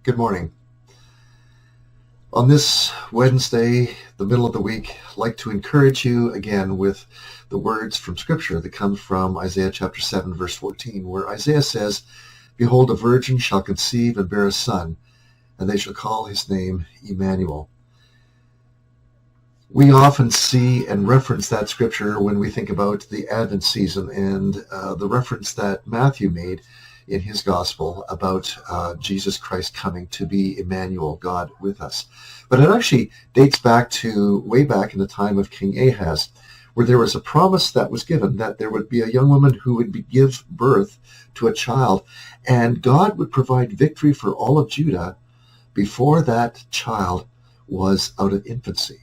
Good morning. On this Wednesday, the middle of the week, I'd like to encourage you again with the words from Scripture that come from Isaiah chapter 7, verse 14, where Isaiah says, "Behold, a virgin shall conceive and bear a son, and they shall call his name Emmanuel." We often see and reference that Scripture when we think about the Advent season and the reference that Matthew made in his gospel about Jesus Christ coming to be Emmanuel, God with us. But it actually dates back to way back in the time of King Ahaz, where there was a promise that was given that there would be a young woman who would give birth to a child, and God would provide victory for all of Judah before that child was out of infancy.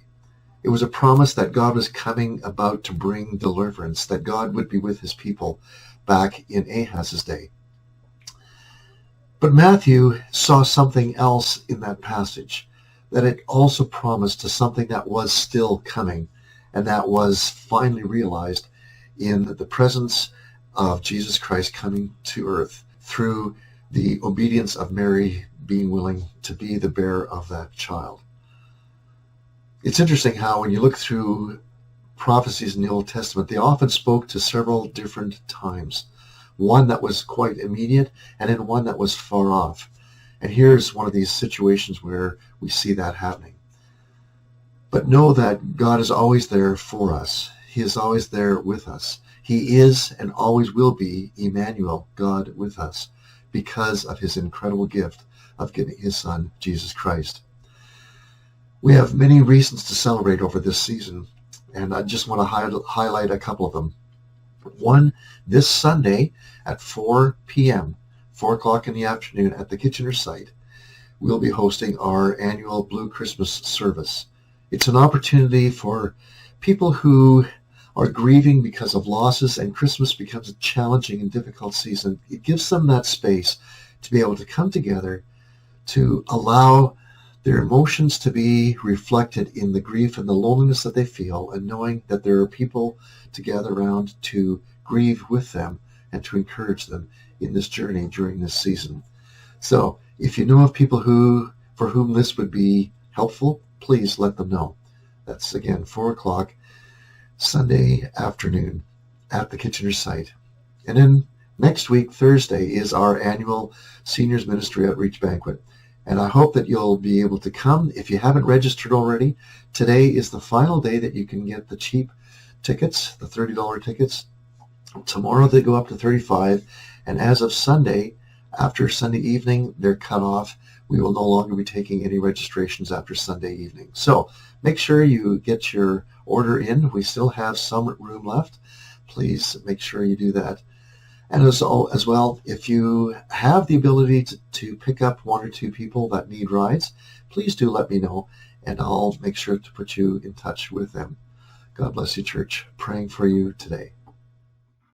It was a promise that God was coming about to bring deliverance, that God would be with his people back in Ahaz's day. But Matthew saw something else in that passage, that it also promised to something that was still coming, and that was finally realized in the presence of Jesus Christ coming to earth through the obedience of Mary being willing to be the bearer of that child. It's interesting how when you look through prophecies in the Old Testament, they often spoke to several different times. One that was quite immediate, and then one that was far off. And here's one of these situations where we see that happening. But know that God is always there for us. He is always there with us. He is and always will be Emmanuel, God with us, because of his incredible gift of giving his Son, Jesus Christ. We have many reasons to celebrate over this season, and I just want to highlight a couple of them. One, this Sunday at 4 p.m., 4 o'clock in the afternoon at the Kitchener site, we'll be hosting our annual Blue Christmas service. It's an opportunity for people who are grieving because of losses, and Christmas becomes a challenging and difficult season. It gives them that space to be able to come together, to allow their emotions to be reflected in the grief and the loneliness that they feel, and knowing that there are people to gather around to grieve with them and to encourage them in this journey during this season. So if you know of people for whom this would be helpful, please let them know. That's again 4 o'clock Sunday afternoon at the Kitchener site. And then next week, Thursday, is our annual Seniors Ministry Outreach Banquet. And I hope that you'll be able to come. If you haven't registered already, today is the final day that you can get the cheap tickets, the $30 tickets. Tomorrow they go up to $35, and as of Sunday, after Sunday evening, they're cut off. We will no longer be taking any registrations after Sunday evening. So make sure you get your order in. We still have some room left. Please make sure you do that. And as well, if you have the ability to pick up one or two people that need rides, please do let me know, and I'll make sure to put you in touch with them. God bless you, church. Praying for you today.